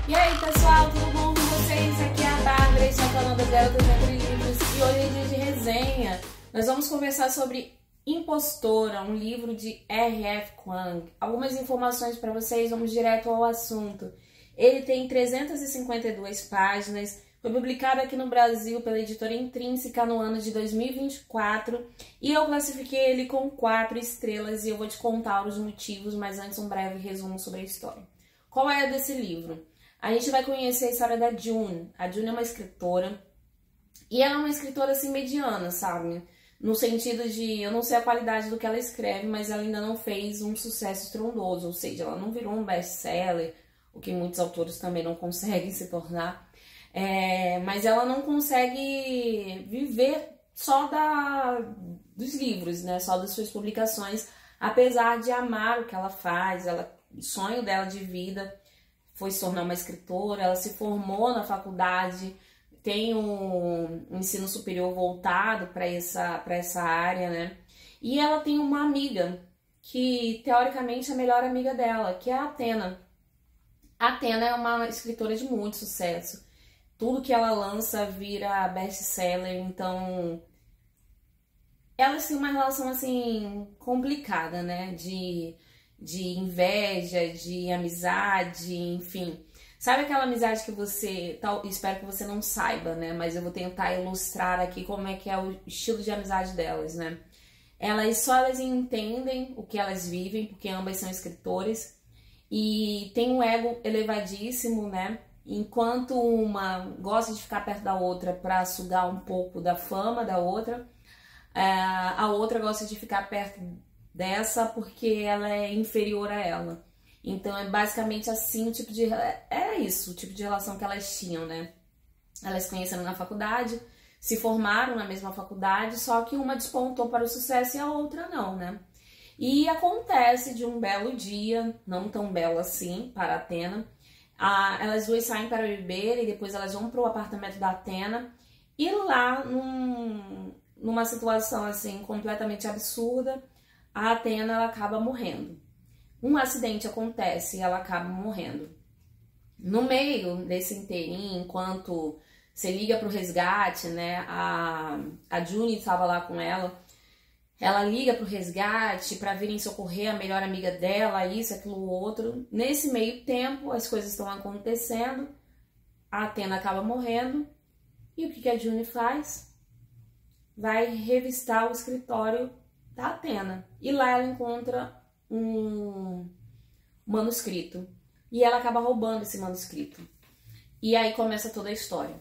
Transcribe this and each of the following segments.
E aí pessoal, tudo bom com vocês? Aqui é a Bárbara, está falando das Garotas Entre Livros e hoje é dia de resenha. Nós vamos conversar sobre Impostora, um livro de R.F. Kuang. Algumas informações para vocês, vamos direto ao assunto. Ele tem 352 páginas, foi publicado aqui no Brasil pela editora Intrínseca no ano de 2024 e eu classifiquei ele com 4 estrelas e eu vou te contar os motivos, mas antes um breve resumo sobre a história. Qual é a desse livro? A gente vai conhecer a história da June. A June é uma escritora e ela é uma escritora assim mediana, sabe? No sentido de, eu não sei a qualidade do que ela escreve, mas ela ainda não fez um sucesso estrondoso, ou seja, ela não virou um best-seller, o que muitos autores também não conseguem se tornar. Mas ela não consegue viver só dos livros, né? Só das suas publicações, apesar de amar o que ela faz. O sonho dela de vida foi se tornar uma escritora, ela se formou na faculdade, tem um ensino superior voltado para essa área, né? E ela tem uma amiga, que teoricamente é a melhor amiga dela, que é a Athena. A Athena é uma escritora de muito sucesso. Tudo que ela lança vira best-seller, então elas têm uma relação assim complicada, né? De inveja, de amizade, enfim. Sabe aquela amizade que espero que você não saiba, né? Mas eu vou tentar ilustrar aqui como é que é o estilo de amizade delas, né? Elas entendem o que elas vivem, porque ambas são escritores, e tem um ego elevadíssimo, né? Enquanto uma gosta de ficar perto da outra para sugar um pouco da fama da outra, a outra gosta de ficar perto dessa porque ela é inferior a ela. Então é basicamente assim o tipo de relação que elas tinham, né? Elas se conheceram na faculdade, se formaram na mesma faculdade, só que uma despontou para o sucesso e a outra não, né? E acontece de um belo dia, não tão belo assim para a Athena, elas duas saem para beber e depois elas vão para o apartamento da Athena e lá numa situação assim completamente absurda, a Athena ela acaba morrendo. Um acidente acontece e ela acaba morrendo. No meio desse inteirinho, enquanto você liga para o resgate, né? A June estava lá com ela. Ela liga para o resgate para virem socorrer a melhor amiga dela, isso, aquilo, outro. Nesse meio tempo, as coisas estão acontecendo. A Athena acaba morrendo. E o que a June faz? Vai revistar o escritório da Athena. E lá ela encontra um manuscrito. E ela acaba roubando esse manuscrito. E aí começa toda a história.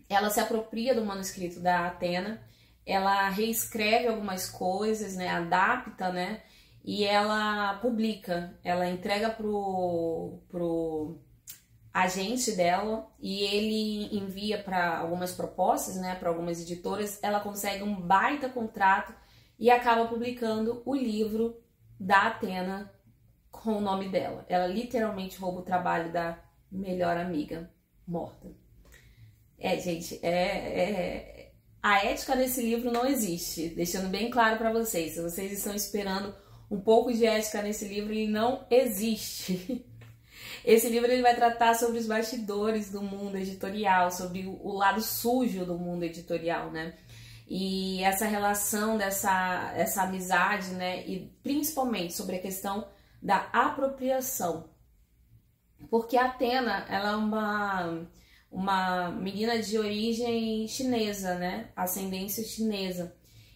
Ela se apropria do manuscrito da Athena, ela reescreve algumas coisas, né, adapta, né, e ela publica, ela entrega pro agente dela e ele envia para algumas propostas, né, para algumas editoras. Ela consegue um baita contrato e acaba publicando o livro da Athena com o nome dela. Ela literalmente rouba o trabalho da melhor amiga morta. Gente, a ética desse livro não existe, deixando bem claro para vocês. Se vocês estão esperando um pouco de ética nesse livro, ele não existe. Esse livro ele vai tratar sobre os bastidores do mundo editorial, sobre o lado sujo do mundo editorial, né? E essa relação essa amizade, né? E principalmente sobre a questão da apropriação. Porque a Athena, ela é uma menina de origem chinesa, né? Ascendência chinesa.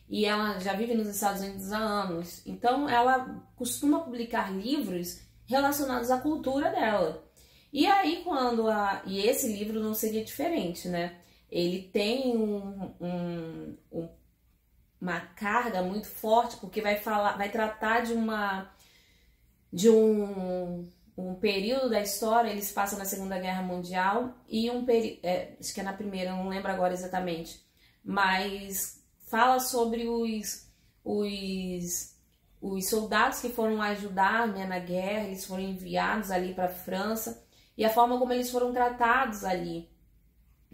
E ela já vive nos Estados Unidos há anos. Então, ela costuma publicar livros relacionados à cultura dela. E aí, e esse livro não seria diferente, né? Ele tem uma carga muito forte, porque vai tratar de um período da história. Eles passam na Segunda Guerra Mundial e acho que é na Primeira, não lembro agora exatamente, mas fala sobre os soldados que foram ajudar, né, na guerra. Eles foram enviados ali para a França e a forma como eles foram tratados ali.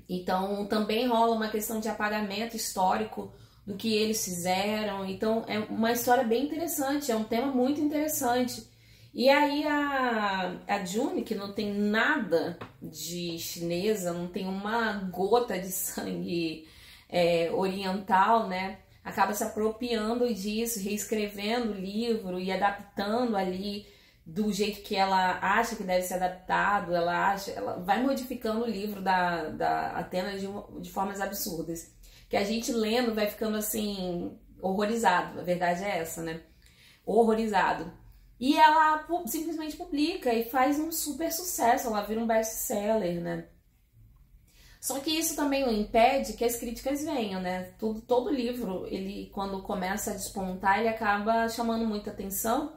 Então também rola uma questão de apagamento histórico do que eles fizeram. Então é uma história bem interessante, é um tema muito interessante. E aí a June, que não tem nada de chinesa, não tem uma gota de sangue oriental, né? Acaba se apropriando disso, reescrevendo o livro e adaptando ali do jeito que ela acha que deve ser adaptado. Ela vai modificando o livro da Atenas de formas absurdas, que a gente lendo vai ficando assim horrorizado. A verdade é essa, né? Horrorizado. E ela simplesmente publica e faz um super sucesso, ela vira um best-seller, né? Só que isso também não impede que as críticas venham, né? Todo livro, ele quando começa a despontar, ele acaba chamando muita atenção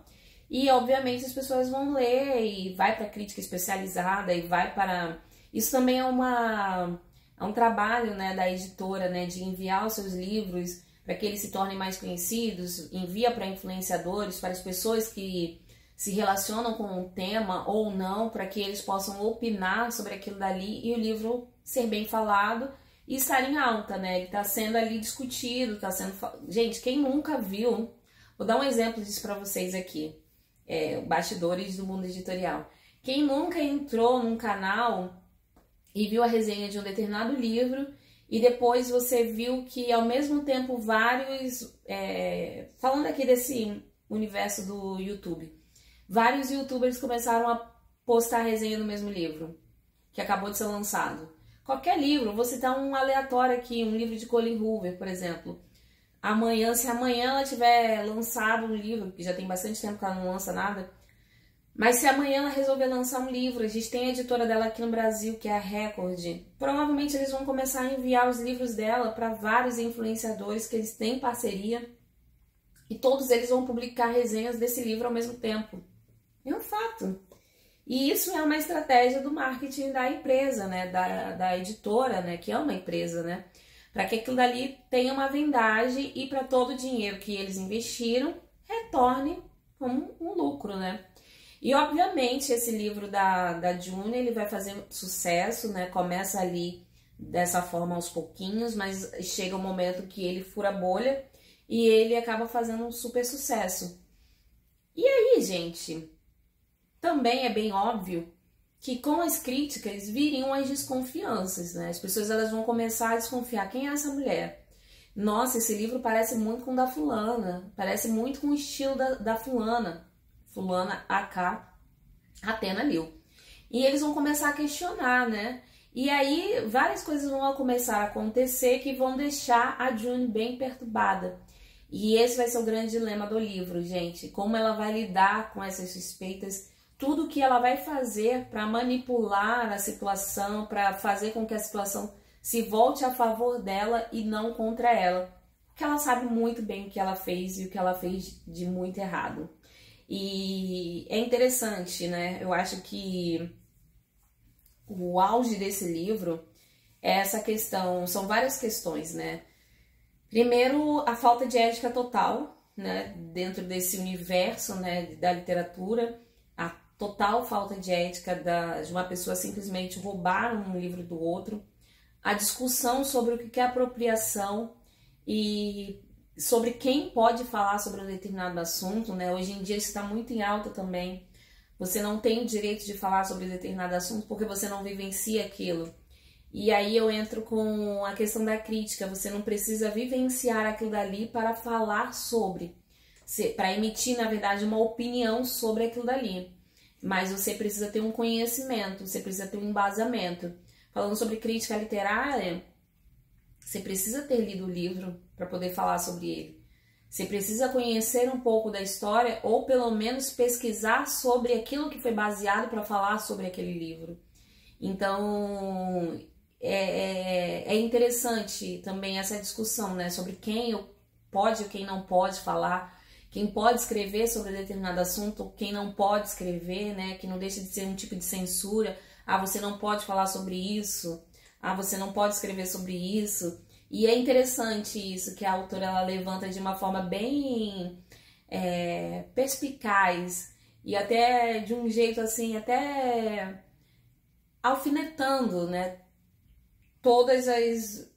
e, obviamente, as pessoas vão ler e vai para crítica especializada e vai para... Isso também é um trabalho, né, da editora, né, de enviar os seus livros para que eles se tornem mais conhecidos, envia para influenciadores, para as pessoas que se relacionam com o tema ou não, para que eles possam opinar sobre aquilo dali e o livro ser bem falado e estar em alta, né? Ele está sendo ali discutido, está sendo... Gente, quem nunca viu... Vou dar um exemplo disso para vocês aqui, bastidores do mundo editorial. Quem nunca entrou num canal e viu a resenha de um determinado livro e depois você viu que ao mesmo tempo vários... falando aqui desse universo do YouTube, vários youtubers começaram a postar resenha do mesmo livro que acabou de ser lançado. Qualquer livro, vou citar um aleatório aqui, um livro de Colleen Hoover, por exemplo. Se amanhã ela tiver lançado um livro, que já tem bastante tempo que ela não lança nada, mas se amanhã ela resolver lançar um livro, a gente tem a editora dela aqui no Brasil, que é a Record, provavelmente eles vão começar a enviar os livros dela para vários influenciadores que eles têm parceria e todos eles vão publicar resenhas desse livro ao mesmo tempo. É um fato. E isso é uma estratégia do marketing da empresa, né, da editora, né, que é uma empresa, né, para que aquilo dali tenha uma vendagem e para todo o dinheiro que eles investiram retorne como um lucro, né. E obviamente esse livro da June, ele vai fazer sucesso, né, começa ali dessa forma aos pouquinhos, mas chega um momento que ele fura a bolha e ele acaba fazendo um super sucesso. E aí, gente... Também é bem óbvio que com as críticas viriam as desconfianças, né? As pessoas elas vão começar a desconfiar. Quem é essa mulher? Nossa, esse livro parece muito com o da fulana, parece muito com o estilo da fulana AK, Athena Liu. E eles vão começar a questionar, né? E aí várias coisas vão começar a acontecer que vão deixar a June bem perturbada. E esse vai ser o grande dilema do livro, gente. Como ela vai lidar com essas suspeitas, tudo que ela vai fazer para manipular a situação, para fazer com que a situação se volte a favor dela e não contra ela. Porque ela sabe muito bem o que ela fez e o que ela fez de muito errado. E é interessante, né? Eu acho que o auge desse livro é essa questão, são várias questões, né? Primeiro, a falta de ética total, né? Dentro desse universo, né, da literatura, a total falta de ética de uma pessoa simplesmente roubar um livro do outro, a discussão sobre o que é apropriação e sobre quem pode falar sobre um determinado assunto, né? Hoje em dia isso está muito em alta também. Você não tem o direito de falar sobre determinado assunto porque você não vivencia aquilo. E aí eu entro com a questão da crítica. Você não precisa vivenciar aquilo dali para falar sobre, para emitir, na verdade, uma opinião sobre aquilo dali. Mas você precisa ter um conhecimento, você precisa ter um embasamento. Falando sobre crítica literária, você precisa ter lido o livro para poder falar sobre ele. Você precisa conhecer um pouco da história ou pelo menos pesquisar sobre aquilo que foi baseado para falar sobre aquele livro. Então, é interessante também essa discussão, né, sobre quem pode ou quem não pode falar, quem pode escrever sobre determinado assunto, quem não pode escrever, né, que não deixa de ser um tipo de censura. Ah, você não pode falar sobre isso. Ah, você não pode escrever sobre isso. E é interessante isso que a autora ela levanta de uma forma bem perspicaz e até de um jeito assim, até alfinetando, né, todas as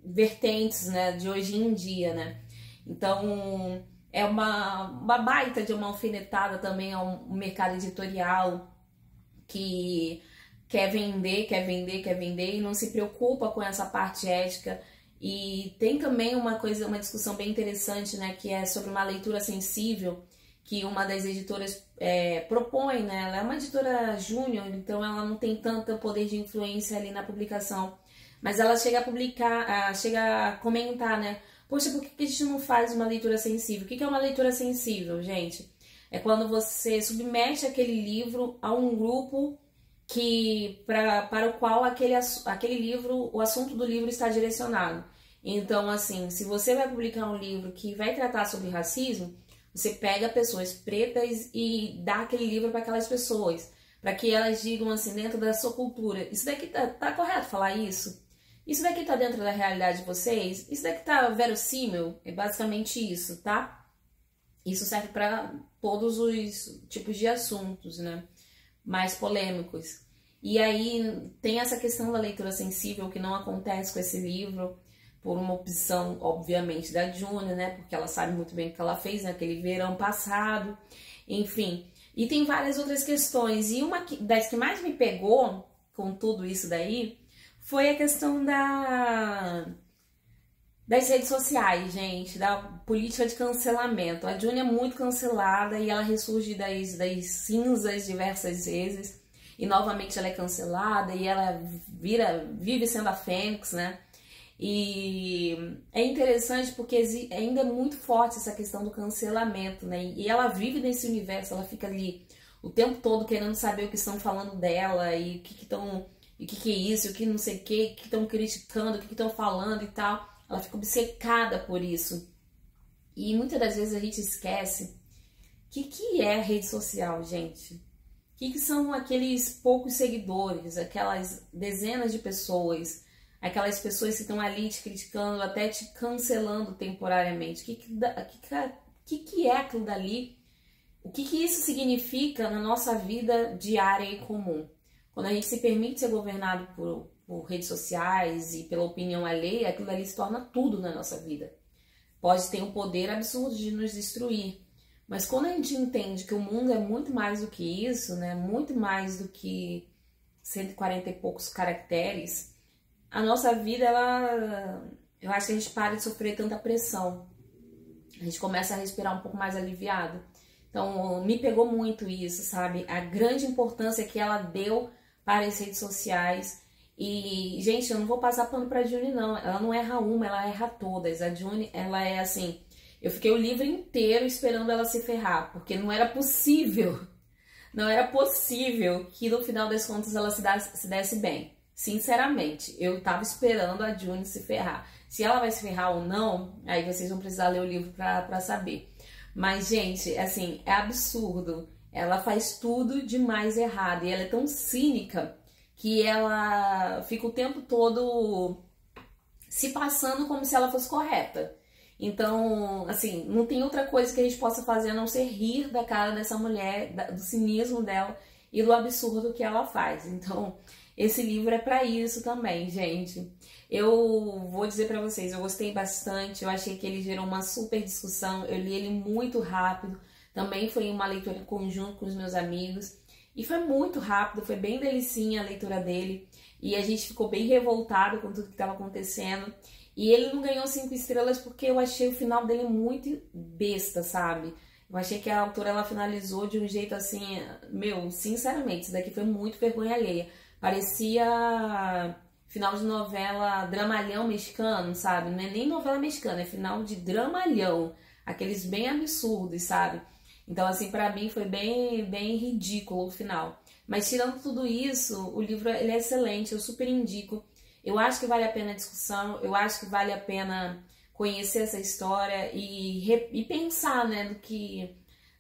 vertentes, né, de hoje em dia, né. Então, é uma baita de uma alfinetada também ao mercado editorial que quer vender, quer vender, quer vender e não se preocupa com essa parte ética. E tem também uma discussão bem interessante, né, que é sobre uma leitura sensível, que uma das editoras propõe, né? Ela é uma editora júnior, então ela não tem tanto poder de influência ali na publicação, mas ela chega a publicar, chega a comentar, né? Poxa, por que a gente não faz uma leitura sensível? O que é uma leitura sensível, gente? É quando você submete aquele livro a um grupo para o qual aquele livro, o assunto do livro está direcionado. Então, assim, se você vai publicar um livro que vai tratar sobre racismo, você pega pessoas pretas e dá aquele livro para aquelas pessoas, para que elas digam assim, dentro da sua cultura, isso daqui tá correto falar isso? Isso daqui tá dentro da realidade de vocês? Isso daqui tá verossímil? É basicamente isso, tá? Isso serve para todos os tipos de assuntos, né? Mais polêmicos. E aí tem essa questão da leitura sensível que não acontece com esse livro, por uma opção, obviamente, da Júnia, né? Porque ela sabe muito bem o que ela fez naquele verão passado, enfim. E tem várias outras questões. E uma das que mais me pegou com tudo isso daí foi a questão das redes sociais, gente, da política de cancelamento. A Júnia é muito cancelada e ela ressurge das cinzas diversas vezes. E novamente ela é cancelada e ela vive sendo a Fênix, né? E é interessante porque ainda é muito forte essa questão do cancelamento, né? E ela vive nesse universo, ela fica ali o tempo todo querendo saber o que estão falando dela e o que é isso, o que não sei o que estão criticando, o que estão falando e tal. Ela fica obcecada por isso. E muitas das vezes a gente esquece o que é rede social, gente. O que são aqueles poucos seguidores, aquelas dezenas de pessoas, aquelas pessoas que estão ali te criticando, até te cancelando temporariamente. O que é aquilo dali? O que isso significa na nossa vida diária e comum? Quando a gente se permite ser governado por redes sociais e pela opinião alheia, aquilo ali se torna tudo na nossa vida. Pode ter um poder absurdo de nos destruir. Mas quando a gente entende que o mundo é muito mais do que isso, né? Muito mais do que 140 e poucos caracteres, a nossa vida, eu acho que a gente para de sofrer tanta pressão. A gente começa a respirar um pouco mais aliviado. Então, me pegou muito isso, sabe? A grande importância que ela deu para as redes sociais. E, gente, eu não vou passar pano pra Júnia, não. Ela não erra uma, ela erra todas. A Júnia, ela é assim... Eu fiquei o livro inteiro esperando ela se ferrar, porque não era possível. Não era possível que, no final das contas, ela se desse bem. Sinceramente, eu tava esperando a Júnia se ferrar. Se ela vai se ferrar ou não, aí vocês vão precisar ler o livro pra saber. Mas, gente, assim, é absurdo. Ela faz tudo de mais errado. E ela é tão cínica que ela fica o tempo todo se passando como se ela fosse correta. Então, assim, não tem outra coisa que a gente possa fazer a não ser rir da cara dessa mulher, do cinismo dela e do absurdo que ela faz. Então, esse livro é pra isso também, gente. Eu vou dizer pra vocês, eu gostei bastante, eu achei que ele gerou uma super discussão, eu li ele muito rápido, também foi uma leitura em conjunto com os meus amigos, e foi muito rápido, foi bem delicinha a leitura dele, e a gente ficou bem revoltado com tudo que estava acontecendo. E ele não ganhou 5 estrelas porque eu achei o final dele muito besta, sabe? Eu achei que a autora, ela finalizou de um jeito assim, meu, sinceramente, isso daqui foi muito vergonha alheia. Parecia final de novela dramalhão mexicano, sabe? Não é nem novela mexicana, é final de dramalhão, aqueles bem absurdos, sabe? Então, assim, pra mim foi bem ridículo o final. Mas tirando tudo isso, o livro ele é excelente, eu super indico. Eu acho que vale a pena a discussão, eu acho que vale a pena conhecer essa história e pensar, né,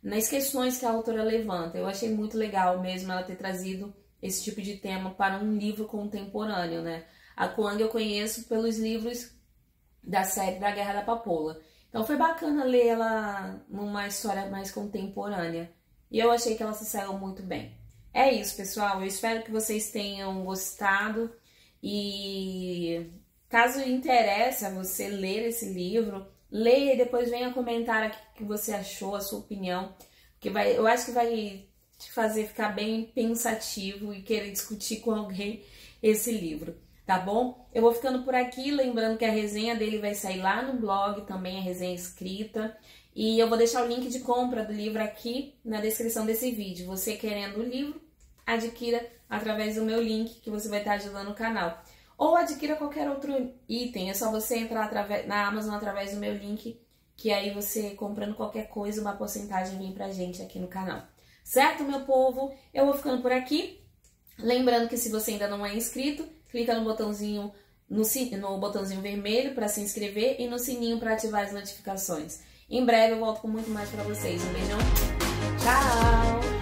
nas questões que a autora levanta. Eu achei muito legal mesmo ela ter trazido esse tipo de tema para um livro contemporâneo, né? A Kwang eu conheço pelos livros da série da Guerra da Papoula. Então foi bacana ler ela numa história mais contemporânea. E eu achei que ela se saiu muito bem. É isso, pessoal. Eu espero que vocês tenham gostado. E caso interesse a você ler esse livro, leia e depois venha comentar aqui o que você achou, a sua opinião, que eu acho que vai te fazer ficar bem pensativo e querer discutir com alguém esse livro, tá bom? Eu vou ficando por aqui, lembrando que a resenha dele vai sair lá no blog, também a resenha escrita, e eu vou deixar o link de compra do livro aqui na descrição desse vídeo. Você querendo o livro, adquira através do meu link, que você vai estar ajudando o canal. Ou adquira qualquer outro item, é só você entrar na Amazon através do meu link, que aí você comprando qualquer coisa, uma porcentagem vem pra gente aqui no canal. Certo, meu povo? Eu vou ficando por aqui. Lembrando que se você ainda não é inscrito, clica no botãozinho, no botãozinho vermelho para se inscrever e no sininho para ativar as notificações. Em breve eu volto com muito mais para vocês. Um beijão. Tchau!